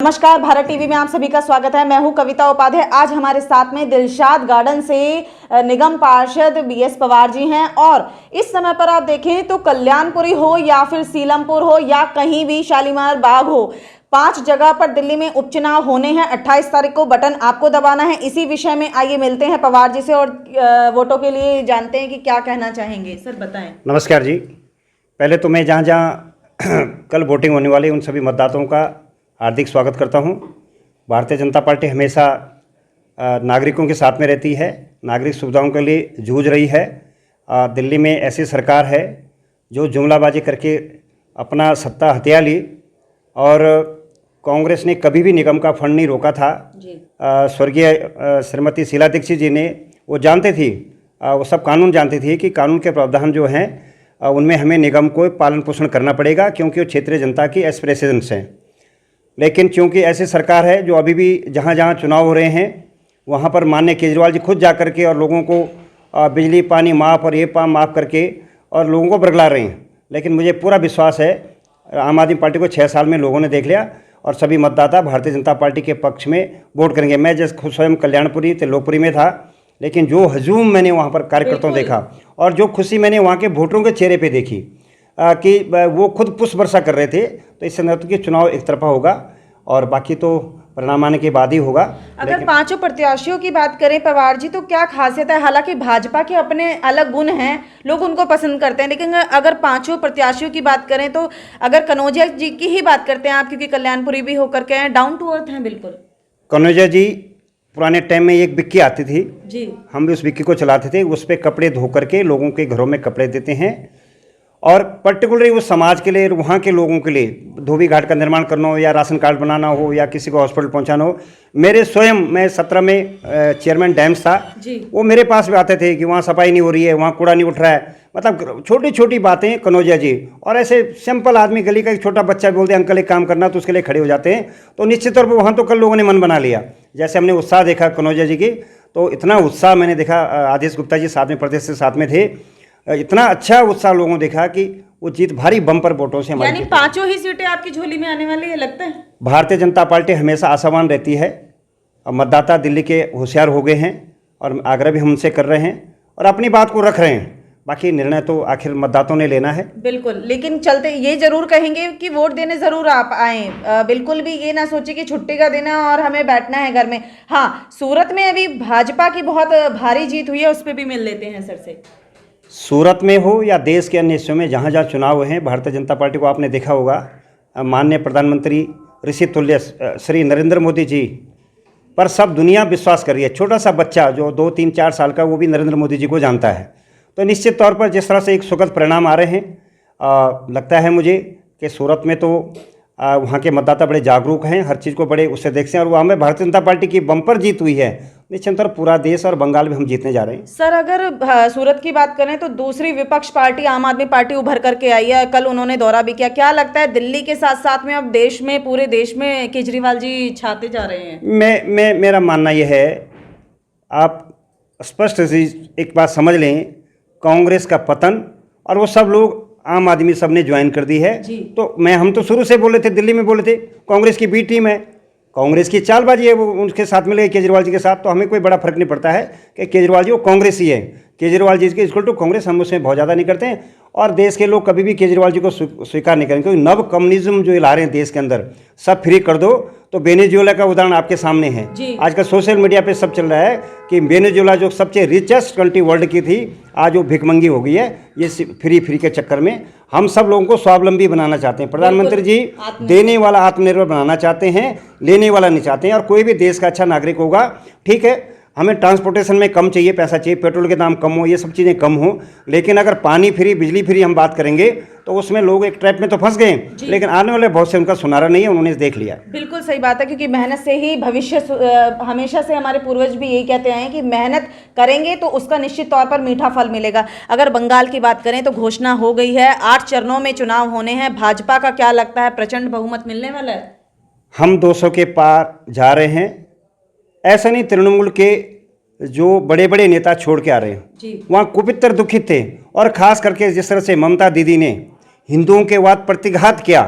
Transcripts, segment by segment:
नमस्कार, भारत टीवी में आप सभी का स्वागत है। मैं हूं कविता उपाध्याय। आज हमारे साथ में दिलशाद गार्डन से निगम पार्षद बीएस पवार जी हैं और इस समय पर आप देखें तो कल्याणपुरी हो या फिर सीलमपुर हो या कहीं भी शालीमार बाग हो, 5 जगह पर दिल्ली में उपचुनाव होने हैं। 28 तारीख को बटन आपको दबाना है। इसी विषय में आइए मिलते हैं पवार जी से और वोटों के लिए जानते हैं कि क्या कहना चाहेंगे। सर बताएं। नमस्कार जी। पहले तो मैं जहाँ जहाँ कल वोटिंग होने वाली उन सभी मतदाताओं का हार्दिक स्वागत करता हूं। भारतीय जनता पार्टी हमेशा नागरिकों के साथ में रहती है, नागरिक सुविधाओं के लिए जूझ रही है। दिल्ली में ऐसी सरकार है जो जुमलाबाजी करके अपना सत्ता हथिया ली और कांग्रेस ने कभी भी निगम का फंड नहीं रोका था। स्वर्गीय श्रीमती शीला दीक्षित जी ने वो जानते थी, वो सब कानून जानते थे कि कानून के प्रावधान जो हैं उनमें हमें निगम को पालन पोषण करना पड़ेगा क्योंकि वो क्षेत्रीय जनता की एस्पिरेशंस हैं। लेकिन चूंकि ऐसी सरकार है जो अभी भी जहाँ जहाँ चुनाव हो रहे हैं वहाँ पर माननीय केजरीवाल जी खुद जा करके और लोगों को बिजली पानी माफ़ और ये माफ़ करके और लोगों को बरगला रहे हैं। लेकिन मुझे पूरा विश्वास है आम आदमी पार्टी को 6 साल में लोगों ने देख लिया और सभी मतदाता भारतीय जनता पार्टी के पक्ष में वोट करेंगे। मैं जैसे खुद स्वयं कल्याणपुरी त्रिलोकपुरी में था, लेकिन जो हजूम मैंने वहाँ पर कार्यकर्ताओं देखा और जो खुशी मैंने वहाँ के वोटरों के चेहरे पे देखी कि वो खुद पुष्प वर्षा कर रहे थे, तो इससे न तो कि चुनाव एक तरफा होगा और बाकी तो परिणाम आने के बाद ही होगा। अगर 5 प्रत्याशियों की बात करें पवार जी, तो क्या खासियत है? हालांकि भाजपा के अपने अलग गुण हैं, लोग उनको पसंद करते हैं, लेकिन अगर 5 प्रत्याशियों की बात करें तो अगर कनौजिया जी की ही बात करते हैं आप, क्योंकि कल्याणपुरी भी होकर के हैं, डाउन टू अर्थ हैं बिल्कुल। कनौजिया जी पुराने टाइम में एक बिक्की आती थी जी, हम भी उस बिक्की को चलाते थे। उस पर कपड़े धो करके लोगों के घरों में कपड़े देते हैं और पर्टिकुलरली उस समाज के लिए, वहाँ के लोगों के लिए धोबी घाट का निर्माण करना हो या राशन कार्ड बनाना हो या किसी को हॉस्पिटल पहुँचाना हो। मेरे स्वयं मैं 17 में चेयरमैन डैम्स था, वो मेरे पास भी आते थे कि वहाँ सफाई नहीं हो रही है, वहाँ कूड़ा नहीं उठ रहा है। मतलब छोटी छोटी बातें कनौजिया जी, और ऐसे सिंपल आदमी गली का एक छोटा बच्चा बोलते अंकल एक काम करना, तो उसके लिए खड़े हो जाते हैं। तो निश्चित तौर पर वहाँ तो कल लोगों ने मन बना लिया। जैसे हमने उत्साह देखा कनौजिया जी की, तो इतना उत्साह मैंने देखा। आदेश गुप्ता जी साथ में प्रदेश से साथ में थे, इतना अच्छा उत्साह लोगों ने देखा कि वो जीत भारी बम्पर वोटों से हमारी। यानी 5 ही सीटें आपकी झोली में आने वाली है लगता है। भारतीय जनता पार्टी हमेशा आशावान रहती है और मतदाता दिल्ली के होशियार हो गए हैं और आग्रह भी हम उनसे कर रहे हैं और अपनी बात को रख रहे हैं। बाकी निर्णय तो आखिर मतदाताओं ने लेना है। बिल्कुल, लेकिन चलते ये जरूर कहेंगे कि वोट देने जरूर आप आए, बिल्कुल भी ये ना सोचे कि छुट्टी का दिन है और हमें बैठना है घर में। हाँ, सूरत में अभी भाजपा की बहुत भारी जीत हुई है, उस पर भी मिल लेते हैं सर से। सूरत में हो या देश के अन्य हिस्सों में जहाँ जहाँ चुनाव हुए हैं, भारतीय जनता पार्टी को आपने देखा होगा, माननीय प्रधानमंत्री ऋषि तुल्य श्री नरेंद्र मोदी जी पर सब दुनिया विश्वास कर रही है। छोटा सा बच्चा जो 2, 3, 4 साल का, वो भी नरेंद्र मोदी जी को जानता है। तो निश्चित तौर पर जिस तरह से एक सुखद परिणाम आ रहे हैं, लगता है मुझे कि सूरत में तो वहाँ के मतदाता बड़े जागरूक हैं, हर चीज़ को बड़े उससे देखते हैं और वहाँ में भारतीय जनता पार्टी की बम्पर जीत हुई है। निश्चित तौर पूरा देश और बंगाल में हम जीतने जा रहे हैं। सर अगर सूरत की बात करें तो दूसरी विपक्ष पार्टी आम आदमी पार्टी उभर करके आई है, कल उन्होंने दौरा भी किया। क्या लगता है दिल्ली के साथ साथ में अब देश में, पूरे देश में केजरीवाल जी छाते जा रहे हैं? मेरा मानना यह है, आप स्पष्ट एक बात समझ लें, कांग्रेस का पतन और वो सब लोग आम आदमी सब ने ज्वाइन कर दी है। तो हम तो शुरू से बोले थे, दिल्ली में बोले थे कांग्रेस की बी टीम है, कांग्रेस की चालबाजी है, वो उनके साथ मिले केजरीवाल जी के साथ। तो हमें कोई बड़ा फर्क नहीं पड़ता है कि केजरीवाल जी वो कांग्रेस ही है, केजरीवाल जी के इक्वल टू कांग्रेस, हम उसमें बहुत ज़्यादा नहीं करते हैं। और देश के लोग कभी भी केजरीवाल जी को स्वीकार नहीं करेंगे, क्योंकि नव कम्युनिज्म जो ला रहे हैं देश के अंदर, सब फ्री कर दो। तो वेनेजुएला का उदाहरण आपके सामने है। आजकल सोशल मीडिया पे सब चल रहा है कि वेनेजुएला जो सबसे रिचेस्ट कंट्री वर्ल्ड की थी, आज वो भिखमंगी हो गई है। ये फ्री के चक्कर में हम सब लोगों को स्वावलंबी बनाना चाहते हैं। प्रधानमंत्री जी देने वाला आत्मनिर्भर बनाना चाहते हैं, लेने वाला नहीं चाहते हैं। और कोई भी देश का अच्छा नागरिक होगा, ठीक है, हमें ट्रांसपोर्टेशन में कम चाहिए, पैसा चाहिए, पेट्रोल के दाम कम हो, ये सब चीज़ें कम हो, लेकिन अगर पानी फ्री, बिजली फ्री हम बात करेंगे तो उसमें लोग एक ट्रैप में तो फंस गए। लेकिन आने वाले बहुत से उनका सुनारा नहीं है, उन्होंने देख लिया। बिल्कुल सही बात है, क्योंकि मेहनत से ही भविष्य, हमेशा से हमारे पूर्वज भी यही कहते हैं कि मेहनत करेंगे तो उसका निश्चित तौर पर मीठा फल मिलेगा। अगर बंगाल की बात करें तो घोषणा हो गई है, 8 चरणों में चुनाव होने हैं। भाजपा का क्या लगता है, प्रचंड बहुमत मिलने वाला है? हम 200 के पार जा रहे हैं। ऐसा नहीं, तृणमूल के जो बड़े बड़े नेता छोड़ के आ रहे हैं, वहाँ कुपितर दुखित थे। और खास करके जिस तरह से ममता दीदी ने हिंदुओं के वाद प्रतिघात किया,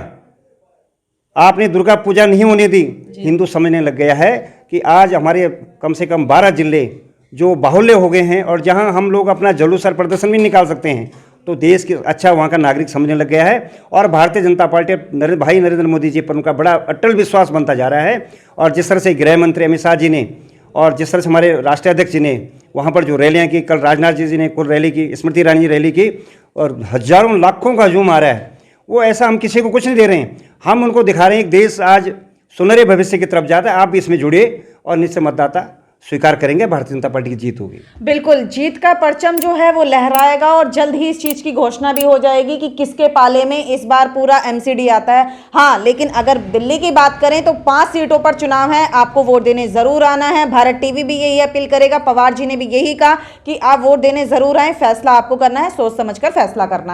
आपने दुर्गा पूजा नहीं होने दी, हिंदू समझने लग गया है कि आज हमारे कम से कम 12 जिले जो बाहुल्य हो गए हैं और जहां हम लोग अपना जुलूस और प्रदर्शन भी निकाल सकते हैं, तो देश के अच्छा वहाँ का नागरिक समझने लग गया है। और भारतीय जनता पार्टी नरेंद्र मोदी जी पर उनका बड़ा अटल विश्वास बनता जा रहा है। और जिस तरह से गृह मंत्री अमित शाह जी ने और जिस तरह से हमारे राष्ट्रीय अध्यक्ष जी ने वहाँ पर जो रैलियाँ की, कल राजनाथ जी ने कुल रैली की, स्मृति ईरानी जी रैली की, और हजारों लाखों का हजूम आ रहा है, वो ऐसा हम किसी को कुछ नहीं दे रहे हैं, हम उनको दिखा रहे हैं कि देश आज सुनहरे भविष्य की तरफ जाता है। आप भी इसमें जुड़िए और निश्चय मतदाता स्वीकार करेंगे, भारतीय जनता पार्टी की जीत होगी। बिल्कुल, जीत का परचम जो है वो लहराएगा और जल्द ही इस चीज की घोषणा भी हो जाएगी कि किसके पाले में इस बार पूरा एमसीडी आता है। हाँ, लेकिन अगर दिल्ली की बात करें तो 5 सीटों पर चुनाव है, आपको वोट देने जरूर आना है। भारत टीवी भी यही अपील करेगा, पवार जी ने भी यही कहा कि आप वोट देने जरूर आए, फैसला आपको करना है, सोच समझकर फैसला करना है।